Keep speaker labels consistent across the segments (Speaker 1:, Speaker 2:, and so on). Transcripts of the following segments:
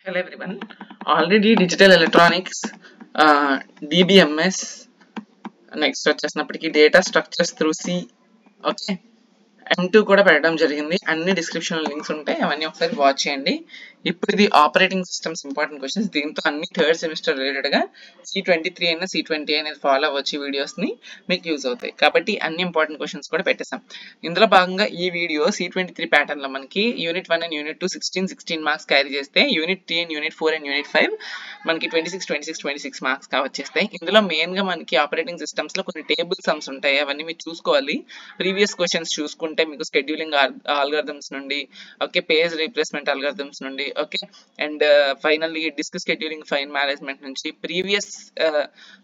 Speaker 1: Hello everyone. Already digital electronics, DBMS, next వచ్చేసినప్పటికి data structures through C. Okay. M2 కూడా పెట్టడం జరిగింది. అన్ని description links ఉంటాయి, అవన్నీ ఒకసారి వాచ్ చేయండి. ఇప్పుడు ఇది ఆపరేటింగ్ సిస్టమ్స్ ఇంపార్టెంట్ క్వశ్చన్స్. దీంతో అన్ని థర్డ్ సెమిస్టర్ రిలేటెడ్ గా C23 అయినా C20 అనేది ఫాలో అవ్వచ్చు. వీడియోస్ ని మీకు యూజ్ అవుతాయి కాబట్టి అన్ని ఇంపార్టెంట్ క్వశ్చన్స్ కూడా పెట్టేసాం. ఇందులో భాగంగా ఈ వీడియో C23 ప్యాటర్న్ లో మనకి unit 1 and unit 2 16 marks carry చేస్తే, unit 3 and unit 4 and unit 5 మనకి 26 మార్క్స్ వచ్చేస్తాయి. ఇందులో మెయిన్ గా మనకి ఆపరేటింగ్ సిస్టమ్స్ లో కొన్ని టేబుల్ సమ్స్ ఉంటాయి, అవన్నీ మీరు చూసుకోవాలి. ప్రీవియస్ క్వశ్చన్స్ చూసుకుంటే మీకు స్కెడ్యూలింగ్ ఆల్గరిథమ్స్ నుండి, ఓకే, పేజ్ రీప్లేస్మెంట్ ఆల్గరిథమ్స్ నుండి, okay, and finally disk scheduling file management నుంచి ప్రీవియస్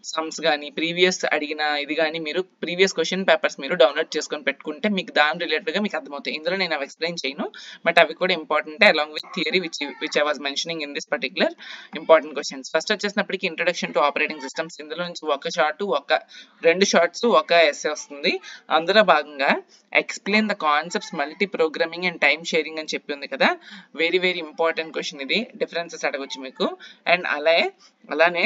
Speaker 1: సమ్స్ కానీ ప్రీవియస్ అడిగిన ఇది కానీ మీరు ప్రీవియస్ క్వశ్చన్ పేపర్స్ మీరు డౌన్లోడ్ చేసుకొని పెట్టుకుంటే మీకు దాని రిలేటెడ్ గా మీకు అర్థమవుతాయి. ఇందులో నేను అవి ఎక్స్ప్లెయిన్ చేయను, బట్ అవి కూడా important along with theory which I was mentioning in this particular important questions. First వచ్చేసినప్పటికీ ఇంట్రొడక్షన్ టు ఆపరేటింగ్ సిస్టమ్స్. ఇందులో నుంచి రెండు షార్ట్స్ ఒక ఎస్సే వస్తుంది. అందులో భాగంగా explain the concepts multiprogramming and time sharing అని చెప్పి ఉంది కదా, వెరీ వెరీ ఇంపార్టెంట్ క్వశ్చన్ ఇది. డిఫరెన్సెస్ అడగొచ్చు మీకు. అండ్ అలానే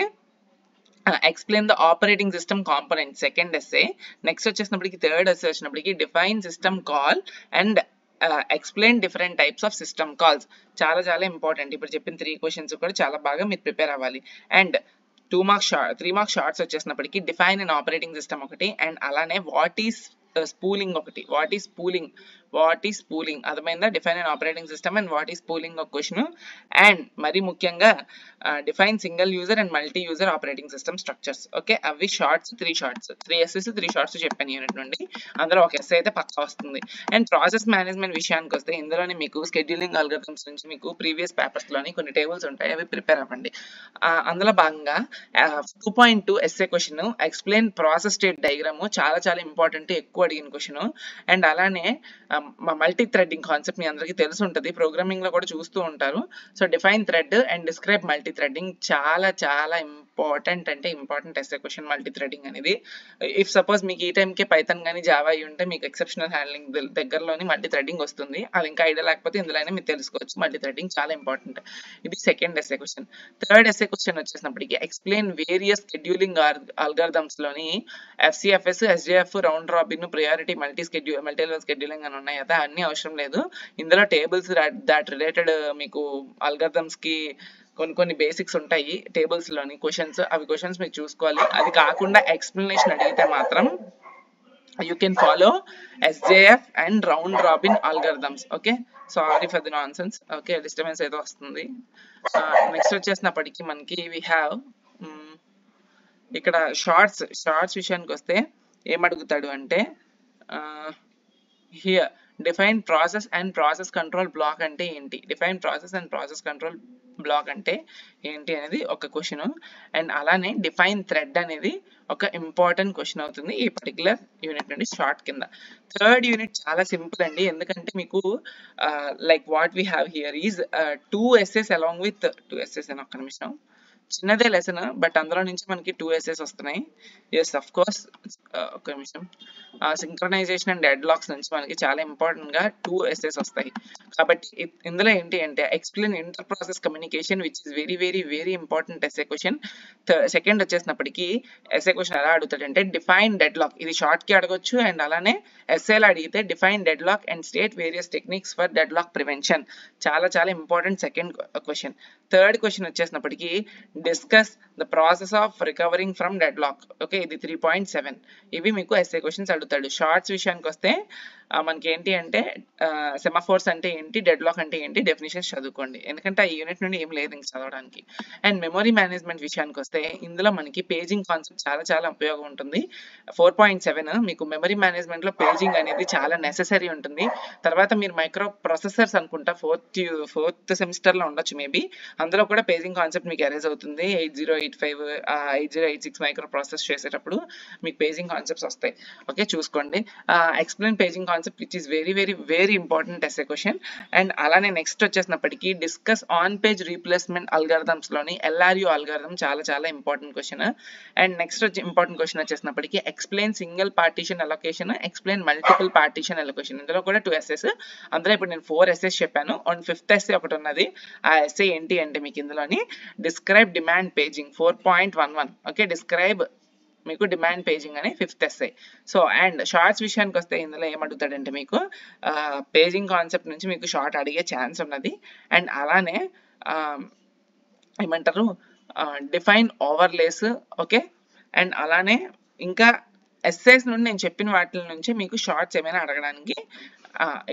Speaker 1: explain the operating system component, second essay. Next వచ్చేసినప్పటికి థర్డ్ ఎస్సే వచ్చినప్పటికి define system call and explain different types of system calls. చాలా చాలా ఇంపార్టెంట్. ఇప్పుడు చెప్పిన 3 క్వశ్చన్స్ కూడా చాలా బాగా మీరు ప్రిపేర్ అవ్వాలి. అండ్ 3 మార్క్స్ షార్ట్స్ వచ్చేసినప్పటికి డిఫైన్ అండ్ ఆపరేటింగ్ సిస్టమ్ ఒకటి, అండ్ అలానే వాట్ ఈస్ స్పూలింగ్ ఒకటి. వాట్ ఈస్ స్పూలింగ్ అర్థమైందా? Define and operating system and what is spooling ఒక క్వశ్చన్. అండ్ మరి ముఖ్యంగా define single user and multi user operating system structures. Okay, అవి three essays 3 shorts చెప్పాను unit నుండి. అందులో ఒక ఎస్ఏ అయితే పక్కా వస్తుంది. అండ్ ప్రాసెస్ మేనేజ్మెంట్ విషయానికి వస్తే ఇందులోనే మీకు స్కెడ్యూలింగ్ ఆల్గరిథమ్స్ నుంచి మీకు ప్రీవియస్ పేపర్స్ లోని కొన్ని టేబుల్స్ ఉంటాయి, అవి ప్రిపేర్ అవ్వండి. అందులో భాగంగా 2.2 S A question explain process state diagram చాలా చాలా ఇంపార్టెంట్, ఎక్కువ అడిగిన క్వశ్చన్. అండ్ అలానే మల్టీ థ్రెడ్డింగ్ కాన్సెప్ట్ మీ అందరికీ తెలిసి ఉంటుంది, ప్రోగ్రామింగ్ లో కూడా చూస్తూ ఉంటారు. So define thread and describe multi threading చాలా చాలా important SA question multi threading అనేది. ఇఫ్ సపోజ్ మీకు ఈ టైంకే పైథాన్ కానీ జావా అయి ఉంటే మీకు ఎక్సెప్షనల్ హ్యాండ్లింగ్ దగ్గరలోని మల్టీ థ్రెడ్డింగ్ వస్తుంది. అది ఇంకా ఐడియా లేకపోతే ఇందులో మీరు తెలుసుకోవచ్చు. మల్టీ థ్రెడ్డింగ్ చాలా ఇంపార్టెంట్. ఇది second essay question. Third essay question వచ్చేసినప్పటికీ ఎక్స్ప్లెయిన్ వేరియస్ స్కెడ్యూలింగ్ ఆల్గరిథమ్స్ లోని FCFS, SJF, round robin, priority, multi level scheduling అని ఉన్నాయి కదా, అన్ని అవసరం లేదు. ఇందులో టేబుల్స్ దాట్ రిలేటెడ్ మీకు ఆల్గరిథమ్స్ కి కొన్ని బేసిక్స్ ఉంటాయి టేబుల్స్ లోని క్వశ్చన్స్. అవి క్వశ్చన్స్ మీరు చూసుకోవాలి. అది కాకుండా ఎక్స్ప్లెనేషన్ అడిగితే మాత్రం you can follow SJF and round robin algorithms. Okay, sorry for the nonsense. Okay, disturbance ఏదో వస్తుంది. నెక్స్ట్ వచ్చేసినప్పటికీ మనకి we have ఇక్కడ షార్ట్స్ విషయానికి వస్తే ఏమడుగుతాడు అంటే here define process and process control block అంటే ఏంటి, define process and process control block అంటే ఏంటి అనేది ఒక క్వశ్చన్. అండ్ అలానే డిఫైన్ థ్రెడ్ అనేది ఒక ఇంపార్టెంట్ క్వశ్చన్ అవుతుంది ఈ పర్టికులర్ యూనిట్ నుండి షార్ట్ కింద. థర్డ్ యూనిట్ చాలా సింపుల్ అండి, ఎందుకంటే మీకు like what we have here is 2 essays along with 2 essays అని ఒక్క నిమిషం, చిన్నదే లెసన్ బట్ అందులో నుంచి మనకి 2 essays వస్తున్నాయి. ఎస్ అఫ్ కోర్స్, ఒక్క నిమిషం. సింక్రనైజేషన్ అండ్ డెడ్ లాక్స్ నుంచి మనకి చాలా ఇంపార్టెంట్ గా 2 essays వస్తాయి. కాబట్టి ఇందులో ఏంటి అంటే explain inter process communication which is very very very important SA question. Second వచ్చేసినప్పటికీ ఎస్ఏ క్వశ్చన్ ఎలా అడుగుతాడంటే డిఫైన్ డెడ్ లాక్, ఇది షార్ట్ కి అడగొచ్చు. అండ్ అలానే ఎస్ఏలో అడిగితే define deadlock and state various techniques for deadlock prevention, చాలా చాలా important second question. Third question వచ్చేసినప్పటికీ discuss the process of recovering from deadlock. Okay, ఇది 3.7. ఇవి మీకు ఎస్ఏ క్వశ్చన్స్ అడుగుతాడు. షార్ట్స్ విషయానికి వస్తే మనకి ఏంటి అంటే సెమాఫోర్స్ అంటే ఏంటి, డెడ్ లాక్ అంటే ఏంటి, డెఫినేషన్స్ చదువుకోండి, ఎందుకంటే ఆ యూనిట్ నుండి ఏం లేదు ఇంక చదవడానికి. అండ్ మెమరీ మేనేజ్మెంట్ విషయానికి వస్తే ఇందులో మనకి పేజింగ్ కాన్సెప్ట్ చాలా చాలా ఉపయోగం ఉంటుంది. 4.7 మీకు మెమరీ మేనేజ్మెంట్ లో పేజింగ్ అనేది చాలా నెసెసరీ ఉంటుంది. తర్వాత మీరు మైక్రో ప్రాసెసర్స్ అనుకుంటా ఫోర్త్ సెమిస్టర్ లో ఉండొచ్చు మేబీ, అందులో కూడా పేజింగ్ కాన్సెప్ట్ మీకు అరేజ్ అవుతుంది. అవుతుంది 8085 8086 మైక్రో ప్రాసెస్ చేసేటప్పుడు మీకు పేజింగ్ కాన్సెప్ట్స్ వస్తాయి. ఓకే, చూసుకోండి. Explain paging concept which is very very very important SA question. And అలానే నెక్స్ట్ వచ్చేసినప్పటికీ discuss on page replacement algorithms లోని LRU అల్గారిథం చాలా చాలా ఇంపార్టెంట్ క్వశ్చన్. అండ్ నెక్స్ట్ వచ్చి ఇంపార్టెంట్ క్వశ్చన్ వచ్చేసినప్పటికీ explain single partition allocation, explain multiple partition allocation. ఇందులో కూడా 2 essays. అందులో ఇప్పుడు నేను 4 essays చెప్పాను. అండ్ 5th essay ఒకటి ఉన్నది. ఆ essay ఏంటి అంటే మీకు ఇందులోని describe demand paging 4.11. Okay, describe మీకు డిమాండ్ పేజింగ్ అని 5th essay. So and shorts విషయానికి వస్తే ఇందులో ఏమడుగుతాడంటే మీకు పేజింగ్ కాన్సెప్ట్ నుంచి మీకు షార్ట్ అడిగే ఛాన్స్ ఉన్నది. అండ్ అలానే ఏమంటారు డిఫైన్ ఓవర్లేస్. ఓకే, అండ్ అలానే ఇంకా ఎస్సేస్ నుండి నేను చెప్పిన వాటి నుంచి మీకు షార్ట్స్ ఏమైనా అడగడానికి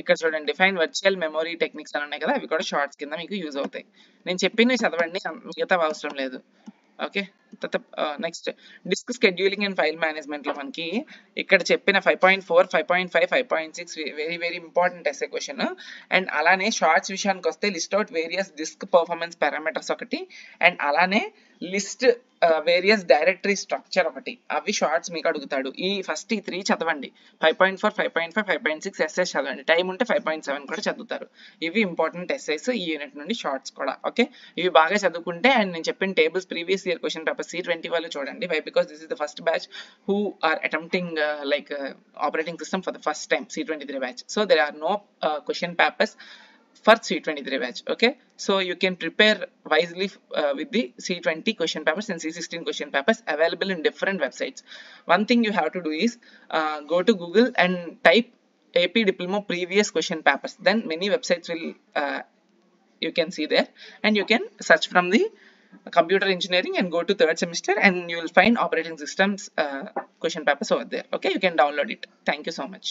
Speaker 1: ఇక్కడ చూడండి డిఫైన్ వర్చువల్ మెమొరీ టెక్నిక్స్ అని ఉన్నాయి కదా, అవి కూడా షార్ట్స్ కింద మీకు యూజ్ అవుతాయి. నేను చెప్పినవి చదవండి, మిగతా అవసరం లేదు. Okay, next disk scheduling and file management లో మనకి ఇక్కడ చెప్పిన 5.4, 5.5, 5.6 very very important SA question. And అలానే షార్ట్స్ విషయానికి వస్తే list out various disk performance parameters ఒకటి, అండ్ అలానే లిస్ట్ వేరియస్ డైరెక్టరీ స్ట్రక్చర్ ఒకటి. అవి షార్ట్స్ మీకు అడుగుతాడు. ఫస్ట్ ఈ 3 చదవండి. 5.4, 5.5, 5.6 ఎస్ఎస్ చదవండి. టైం ఉంటే 5.7 కూడా చదువుతారు. ఇవి ఇంపార్టెంట్ ఎస్ఐస్ ఈ యూనిట్ నుండి షార్ట్స్ కూడా. ఓకే, ఇవి బాగా చదువుకుంటే అండ్ నేను చెప్పిన tables previous year question paper C20 వాళ్ళు చూడండి. Why because this is the first batch who are attempting operating system for the first time, C23 batch. So there are no question papers for C23 batch. Okay, so you can prepare wisely with the C20 question papers and C16 question papers available in different websites. One thing you have to do is go to Google and type AP Diploma previous question papers. Then many websites will you can see there, and you can search from the computer engineering and go to 3rd semester, and you will find operating systems question papers over there. Okay, you can download it. Thank you so much.